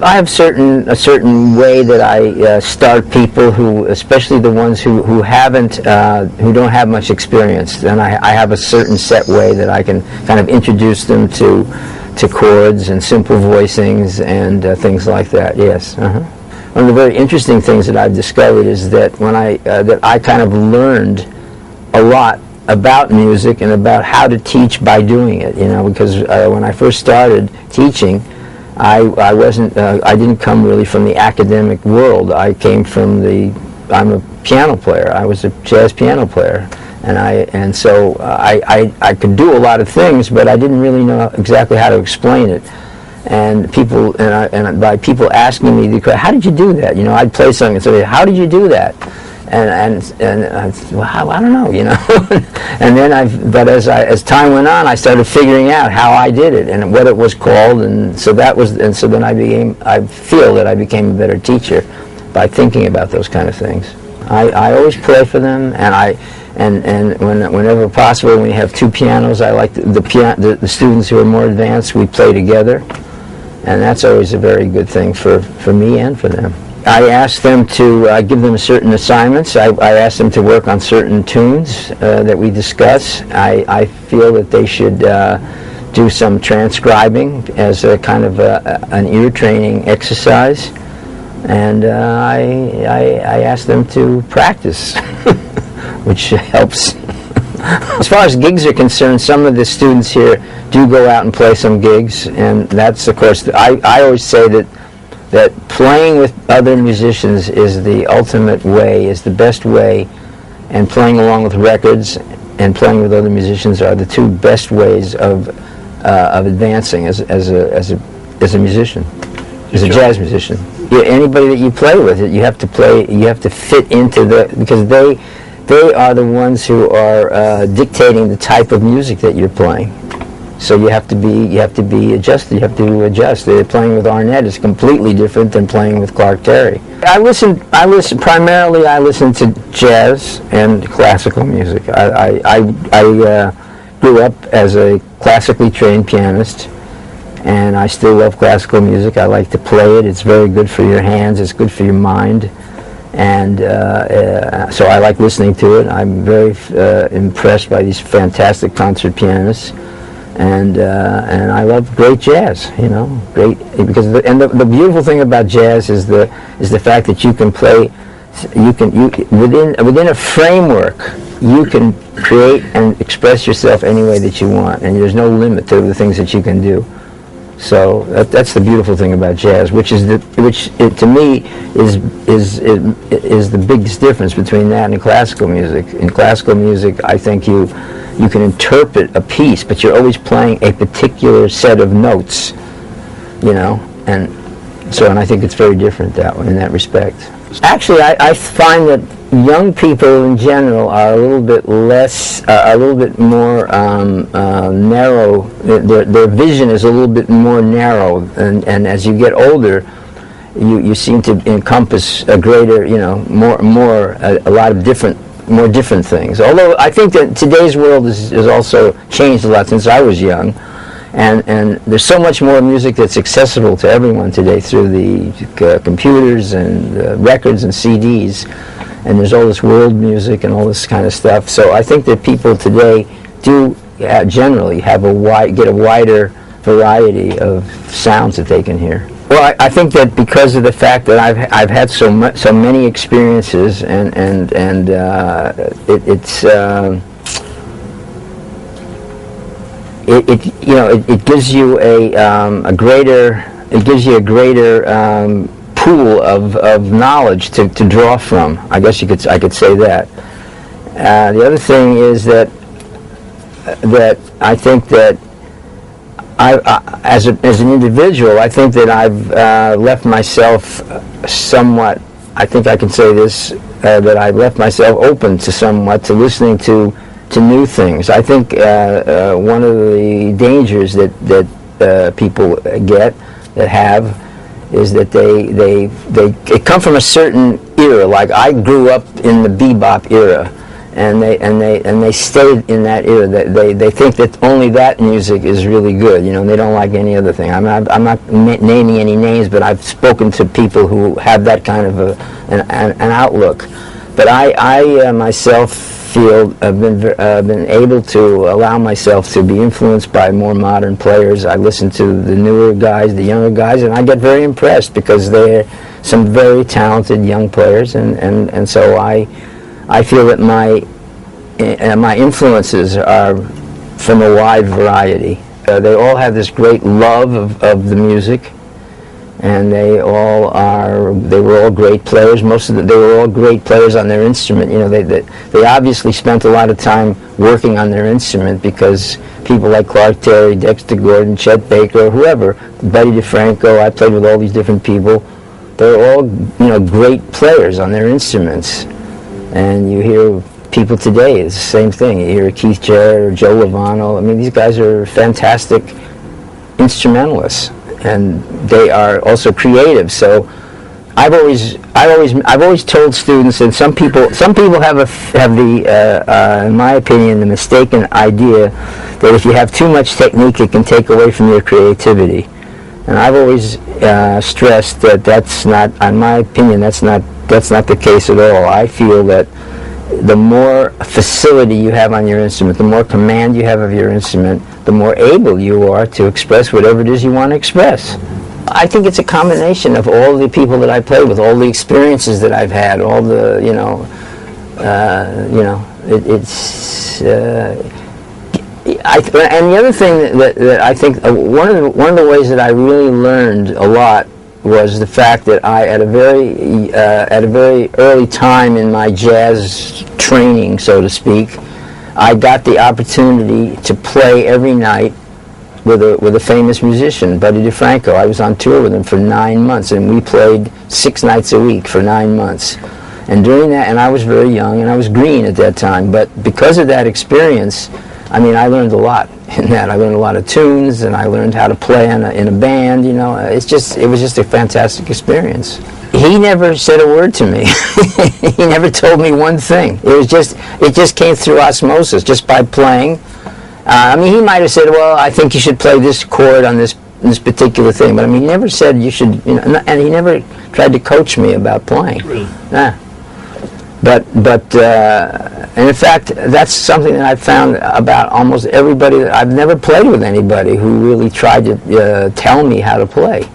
I have a certain way that I start people who, especially the ones who who don't have much experience. And I have a certain set way that I can kind of introduce them to chords and simple voicings and things like that. Yes. One of the very interesting things that I've discovered is that that I kind of learned a lot about music and about how to teach by doing it. You know, because when I first started teaching, I didn't come really from the academic world. I'm a piano player. I was a jazz piano player, and so I could do a lot of things, but I didn't really know exactly how to explain it. And by people asking me, how did you do that? You know, I'd play something and say, how did you do that? And I don't know, you know. And then but as time went on, I started figuring out how I did it and what it was called, and so then I feel that I became a better teacher by thinking about those kind of things. I always play for them, and whenever possible, when we have two pianos, I like the students who are more advanced, we play together, and that's always a very good thing for me and for them. I ask them to give them certain assignments. I ask them to work on certain tunes that we discuss. I feel that they should do some transcribing as a kind of an ear training exercise, and I ask them to practice, which helps. As far as gigs are concerned, some of the students here do go out and play some gigs, and that's, of course, I always say that playing with other musicians is the ultimate way, is the best way, and playing along with records and playing with other musicians are the two best ways of advancing as a musician, as a jazz musician. Yeah, anybody that you play with, you have to fit into because they are the ones who are dictating the type of music that you're playing. So you have to be adjusted. You have to adjust. Playing with Arnett is completely different than playing with Clark Terry. I listen to jazz and classical music. I grew up as a classically trained pianist, and I still love classical music. I like to play it. It's very good for your hands. It's good for your mind, and so I like listening to it. I'm very impressed by these fantastic concert pianists. And I love great jazz, you know, because the beautiful thing about jazz is the fact that you can play, within a framework, you can create and express yourself any way that you want, and there's no limit to the things that you can do. So that's the beautiful thing about jazz, which to me is the biggest difference between that and classical music. In classical music, I think you can interpret a piece, but you're always playing a particular set of notes, you know, and I think it's very different in that respect. Actually, I find that young people in general are a little bit more narrow. Their vision is a little bit more narrow, and as you get older, you seem to encompass a greater, you know, a lot of more different things. Although I think that today's world has also changed a lot since I was young, and there's so much more music that's accessible to everyone today through the computers and records and CDs, and there's all this world music and all this kind of stuff. So I think that people today do generally get a wider variety of sounds that they can hear. Well, I think that because of the fact that I've had so many experiences, and it gives you a greater pool of knowledge to draw from. I guess I could say that. The other thing is that I think that as an individual, I think that I've left myself somewhat, I think I can say this, that I've left myself open to listening to new things. I think one of the dangers that people have is that they come from a certain era. Like I grew up in the bebop era, and they stayed in that era. They think that only that music is really good. You know, they don't like any other thing. I'm not naming any names, but I've spoken to people who have that kind of an outlook. But I myself feel I've been able to allow myself to be influenced by more modern players. I listen to the newer guys, the younger guys, and I get very impressed because they're some very talented young players, and so I feel that my influences are from a wide variety. They all have this great love of the music, and they were all great players. They were all great players on their instrument. You know, they obviously spent a lot of time working on their instrument because people like Clark Terry, Dexter Gordon, Chet Baker, whoever, Buddy DeFranco. I played with all these different people. They're all, you know, great players on their instruments. And you hear people today, it's the same thing. You hear Keith Jarrett or Joe Lovano. I mean, these guys are fantastic instrumentalists, and they are also creative. So I've always told students, and some people have the in my opinion, the mistaken idea that if you have too much technique, it can take away from your creativity. And I've always stressed that that's not, in my opinion, that's not the case at all. I feel that the more facility you have on your instrument, the more command you have of your instrument, the more able you are to express whatever it is you want to express. I think it's a combination of all the people that I play with, all the experiences that I've had, all the, and the other thing that I think one of the ways that I really learned a lot was the fact that I, at a very early time in my jazz training, so to speak, I got the opportunity to play every night with a famous musician, Buddy DeFranco. I was on tour with him for 9 months, and we played 6 nights a week for 9 months. And during that, and I was very young, and I was green at that time, but because of that experience, I mean, I learned a lot in that. I learned a lot of tunes, and I learned how to play in a band. You know, it was just a fantastic experience. He never said a word to me. He never told me one thing. It just came through osmosis, just by playing. I mean, he might have said, "Well, I think you should play this chord on this particular thing," but I mean, he never said you should. You know, and he never tried to coach me about playing. Really? And in fact, that's something that I've found about almost everybody. I've never played with anybody who really tried to tell me how to play.